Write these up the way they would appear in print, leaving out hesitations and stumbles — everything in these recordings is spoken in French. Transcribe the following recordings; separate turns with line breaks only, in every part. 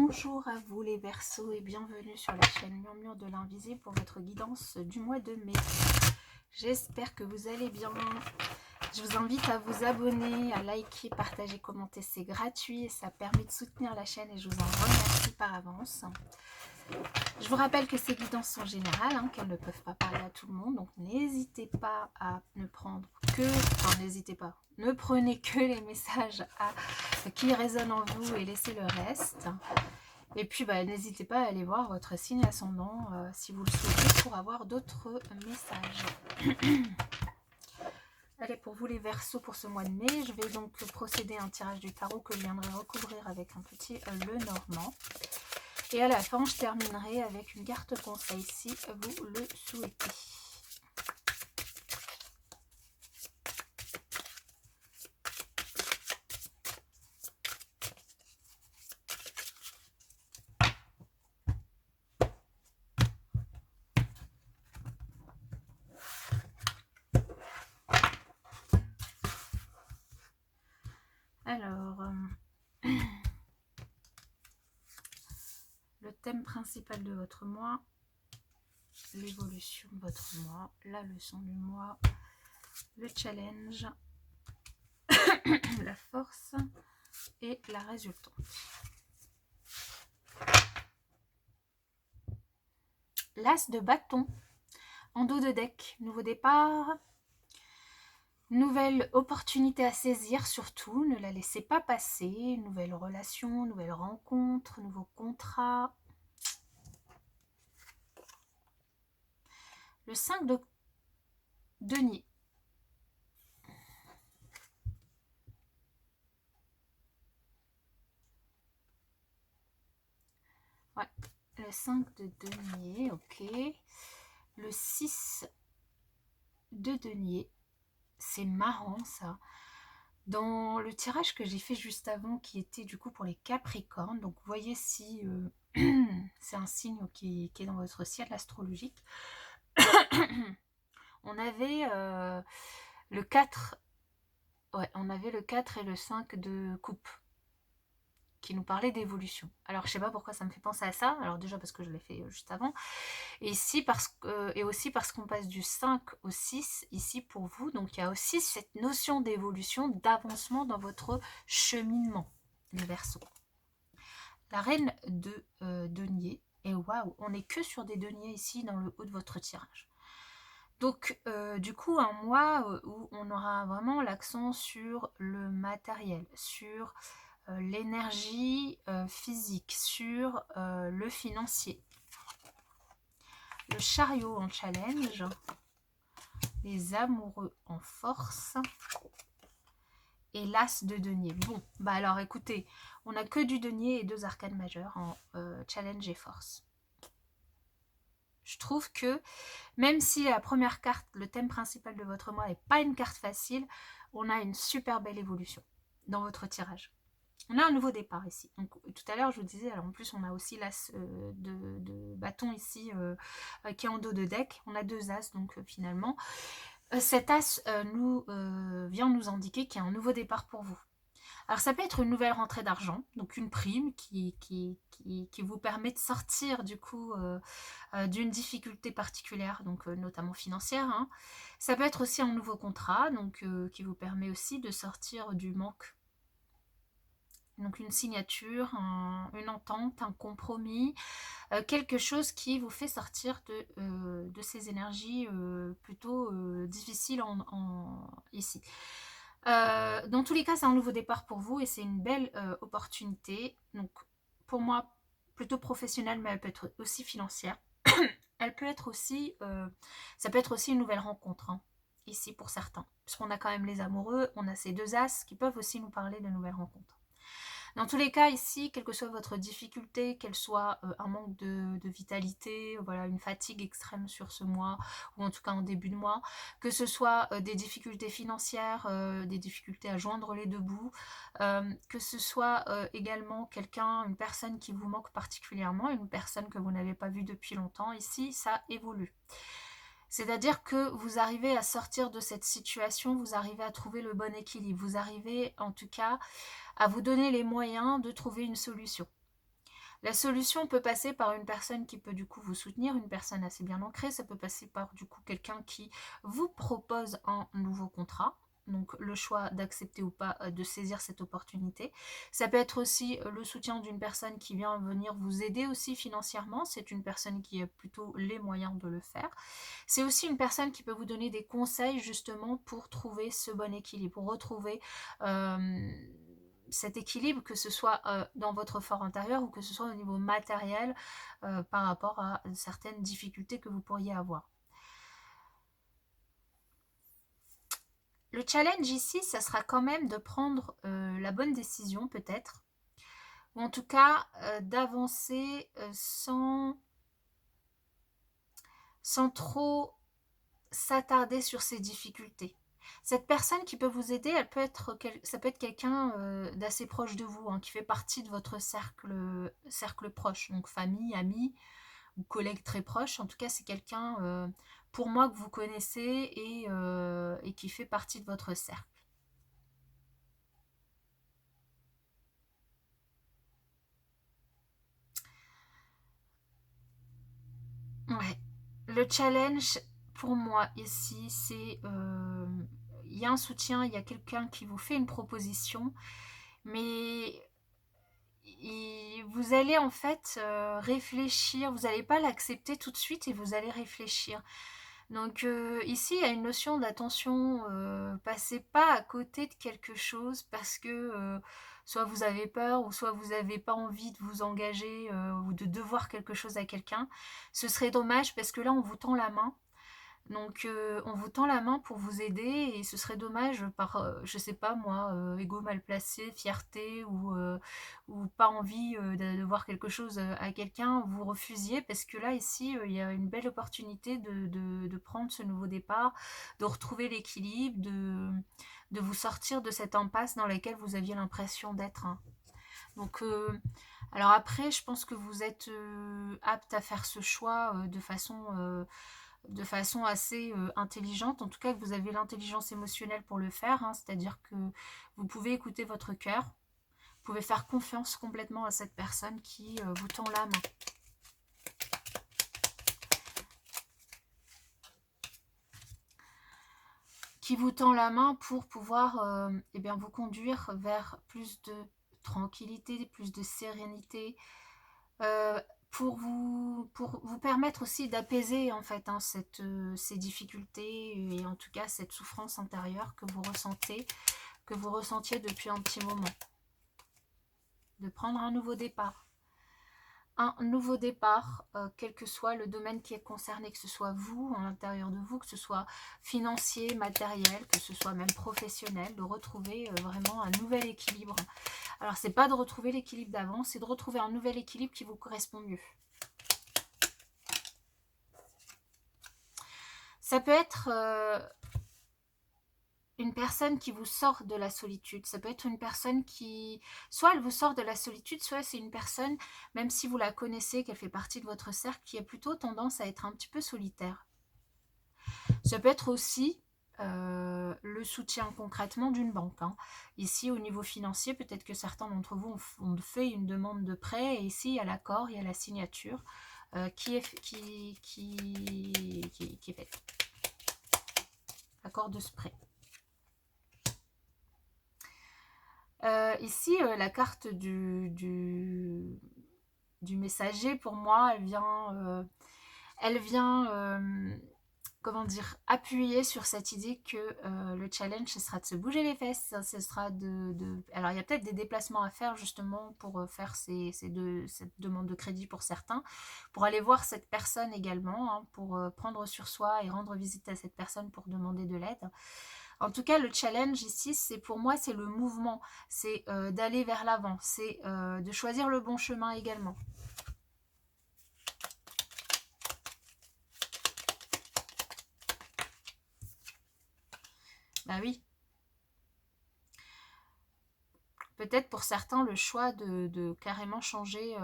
Bonjour à vous les Verseaux et bienvenue sur la chaîne Murmure de l'Invisible pour votre guidance du mois de mai. J'espère que vous allez bien. Je vous invite à vous abonner, à liker, partager, commenter, c'est gratuit et ça permet de soutenir la chaîne et je vous en remercie par avance. Je vous rappelle que ces guidances sont générales, qu'elles ne peuvent pas parler à tout le monde, donc n'hésitez pas à ne prendre ne prenez que les messages qui résonnent en vous et laissez le reste. Et puis n'hésitez pas à aller voir votre signe ascendant si vous le souhaitez pour avoir d'autres messages. Allez, pour vous les Verseaux pour ce mois de mai, je vais donc procéder à un tirage du tarot que je viendrai recouvrir avec un petit le normand. Et à la fin, je terminerai avec une carte conseil si vous le souhaitez. Alors, le thème principal de votre mois, l'évolution de votre mois, la leçon du mois, le challenge, la force et la résultante. L'as de bâton en dos de deck, nouveau départ, nouvelle opportunité à saisir, surtout ne la laissez pas passer, nouvelle relation, nouvelle rencontre, nouveau contrat. Le 5 de denier. Ouais, le 5 de denier, ok. Le 6 de denier. C'est marrant ça. Dans le tirage que j'ai fait juste avant, qui était du coup pour les Capricornes, donc vous voyez si c'est un signe qui est dans votre ciel astrologique, on avait le 4, ouais, on avait le 4 et le 5 de coupe qui nous parlait d'évolution. Alors je sais pas pourquoi ça me fait penser à ça, alors déjà parce que je l'ai fait juste avant, et aussi parce qu'on passe du 5 au 6 ici pour vous, donc il y a aussi cette notion d'évolution, d'avancement dans votre cheminement, le Verseau. La reine de denier, et waouh, on n'est que sur des deniers ici dans le haut de votre tirage. Donc du coup un mois où on aura vraiment l'accent sur le matériel, sur l'énergie physique, sur le financier. Le chariot en challenge, les amoureux en force et l'as de denier. Bon, bah alors écoutez, on n'a que du denier et 2 arcanes majeures en challenge et force. Je trouve que même si la première carte, le thème principal de votre mois n'est pas une carte facile, on a une super belle évolution dans votre tirage. On a un nouveau départ ici. Donc, tout à l'heure, je vous disais, alors en plus, on a aussi l'as de bâton ici qui est en dos de deck. On a 2 as, donc finalement. Cet as vient nous indiquer qu'il y a un nouveau départ pour vous. Alors, ça peut être une nouvelle rentrée d'argent, donc une prime qui vous permet de sortir du coup d'une difficulté particulière, donc notamment financière. Ça peut être aussi un nouveau contrat, donc qui vous permet aussi de sortir du manque. Donc une signature, une entente, un compromis, quelque chose qui vous fait sortir de ces énergies plutôt difficiles ici. Dans tous les cas, c'est un nouveau départ pour vous et c'est une belle opportunité. Donc pour moi, plutôt professionnelle, mais elle peut être aussi financière. Elle peut être aussi, ça peut être aussi une nouvelle rencontre, ici pour certains. Puisqu'on a quand même les amoureux, on a ces 2 as qui peuvent aussi nous parler de nouvelles rencontres. Dans tous les cas, ici, quelle que soit votre difficulté, qu'elle soit un manque de vitalité, voilà, une fatigue extrême sur ce mois, ou en tout cas en début de mois, que ce soit des difficultés financières, des difficultés à joindre les 2 bouts, que ce soit également une personne qui vous manque particulièrement, une personne que vous n'avez pas vue depuis longtemps, ici, ça évolue. C'est-à-dire que vous arrivez à sortir de cette situation, vous arrivez à trouver le bon équilibre, vous arrivez en tout cas à vous donner les moyens de trouver une solution. La solution peut passer par une personne qui peut du coup vous soutenir, une personne assez bien ancrée. Ça peut passer par du coup quelqu'un qui vous propose un nouveau contrat. Donc le choix d'accepter ou pas de saisir cette opportunité. Ça peut être aussi le soutien d'une personne qui vient venir vous aider aussi financièrement. C'est une personne qui a plutôt les moyens de le faire. C'est aussi une personne qui peut vous donner des conseils justement pour trouver ce bon équilibre, pour retrouver cet équilibre, que ce soit dans votre fort intérieur ou que ce soit au niveau matériel par rapport à certaines difficultés que vous pourriez avoir. Le challenge ici, ça sera quand même de prendre la bonne décision peut-être, ou en tout cas d'avancer sans trop s'attarder sur ces difficultés. Cette personne qui peut vous aider, ça peut être quelqu'un d'assez proche de vous, hein, qui fait partie de votre cercle proche, donc famille, amis ou collègues très proches. En tout cas, c'est quelqu'un, pour moi, que vous connaissez et qui fait partie de votre cercle. Ouais. Le challenge, pour moi, ici, c'est... il y a un soutien, il y a quelqu'un qui vous fait une proposition, mais vous allez en fait réfléchir, vous n'allez pas l'accepter tout de suite et vous allez réfléchir. Donc ici, il y a une notion d'attention, passez pas à côté de quelque chose parce que soit vous avez peur ou soit vous n'avez pas envie de vous engager ou de devoir quelque chose à quelqu'un. Ce serait dommage parce que là, on vous tend la main. Donc on vous tend la main pour vous aider et ce serait dommage par, je sais pas moi, ego mal placé, fierté ou pas envie de voir quelque chose à quelqu'un, vous refusiez parce que là ici il y a une belle opportunité de prendre ce nouveau départ, de retrouver l'équilibre, de vous sortir de cette impasse dans laquelle vous aviez l'impression d'être, hein. Donc alors après je pense que vous êtes apte à faire ce choix de façon assez intelligente, en tout cas que vous avez l'intelligence émotionnelle pour le faire, hein, c'est-à-dire que vous pouvez écouter votre cœur, vous pouvez faire confiance complètement à cette personne qui vous tend la main. Qui vous tend la main pour pouvoir eh bien, vous conduire vers plus de tranquillité, plus de sérénité, euh, pour vous permettre aussi d'apaiser en fait hein, ces difficultés et en tout cas cette souffrance intérieure que vous ressentiez depuis un petit moment. De prendre un nouveau départ. Un nouveau départ, quel que soit le domaine qui est concerné, que ce soit vous, à l'intérieur de vous, que ce soit financier, matériel, que ce soit même professionnel, de retrouver vraiment un nouvel équilibre. Alors, c'est pas de retrouver l'équilibre d'avant, c'est de retrouver un nouvel équilibre qui vous correspond mieux. Ça peut être une personne qui vous sort de la solitude. Ça peut être une personne qui, soit elle vous sort de la solitude, soit c'est une personne, même si vous la connaissez, qu'elle fait partie de votre cercle, qui a plutôt tendance à être un petit peu solitaire. Ça peut être aussi le soutien concrètement d'une banque, hein. Ici, au niveau financier, peut-être que certains d'entre vous ont fait une demande de prêt, et ici, il y a l'accord, il y a la signature qui est faite. L'accord de ce prêt. Ici, la carte du messager, pour moi, elle vient comment dire, appuyer sur cette idée que le challenge, ce sera de se bouger les fesses, ce sera Alors, il y a peut-être des déplacements à faire justement pour faire cette demande de crédit pour certains, pour aller voir cette personne également, hein, pour prendre sur soi et rendre visite à cette personne pour demander de l'aide. En tout cas, le challenge ici, c'est pour moi, c'est le mouvement, c'est d'aller vers l'avant, c'est de choisir le bon chemin également. Bah oui. Peut-être pour certains le choix de carrément changer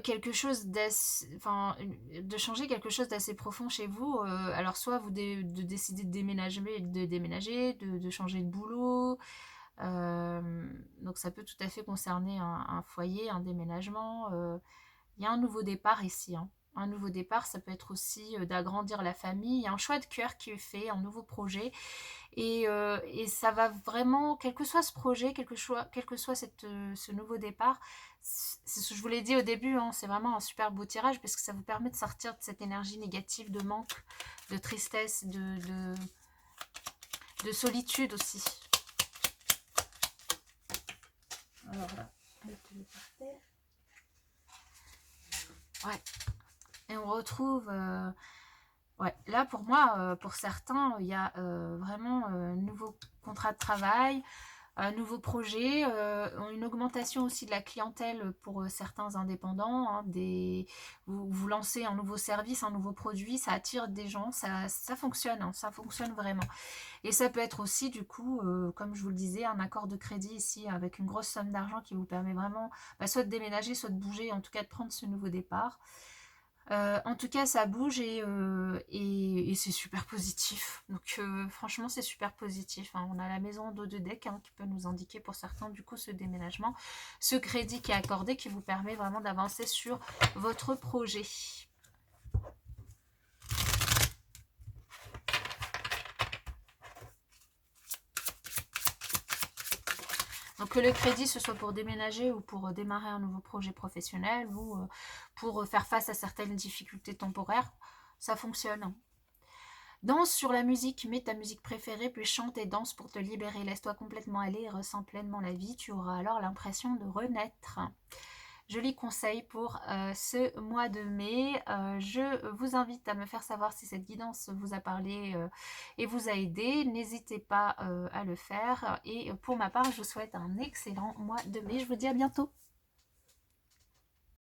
quelque chose de changer quelque chose d'assez profond chez vous. Alors soit de décider de déménager, de changer de boulot, Donc ça peut tout à fait concerner un foyer, un déménagement. Il y a un nouveau départ ici, hein. Un nouveau départ, ça peut être aussi d'agrandir la famille. Il y a un choix de cœur qui est fait, un nouveau projet. Et ça va vraiment, quel que soit ce projet, quel que soit ce nouveau départ, c'est ce que je vous l'ai dit au début, hein, c'est vraiment un super beau tirage parce que ça vous permet de sortir de cette énergie négative, de manque, de tristesse, de solitude aussi. Alors là, mettez-le par terre. Ouais. Et on retrouve... ouais, là pour moi, pour certains, il y a vraiment un nouveau contrat de travail, un nouveau projet, une augmentation aussi de la clientèle pour certains indépendants, hein, vous lancez un nouveau service, un nouveau produit, ça attire des gens, ça fonctionne, hein, ça fonctionne vraiment. Et ça peut être aussi du coup, comme je vous le disais, un accord de crédit ici avec une grosse somme d'argent qui vous permet vraiment soit de déménager, soit de bouger, en tout cas de prendre ce nouveau départ. En tout cas, ça bouge et c'est super positif. Donc, franchement, c'est super positif, hein. On a la maison dos de deck, hein, qui peut nous indiquer pour certains, du coup, ce déménagement, ce crédit qui est accordé, qui vous permet vraiment d'avancer sur votre projet. Donc que le crédit, ce soit pour déménager ou pour démarrer un nouveau projet professionnel ou pour faire face à certaines difficultés temporaires, ça fonctionne. Danse sur la musique, mets ta musique préférée, puis chante et danse pour te libérer. Laisse-toi complètement aller et ressens pleinement la vie. Tu auras alors l'impression de renaître. Joli conseil pour ce mois de mai. Je vous invite à me faire savoir si cette guidance vous a parlé et vous a aidé. N'hésitez pas à le faire. Et pour ma part, je vous souhaite un excellent mois de mai. Je vous dis à bientôt.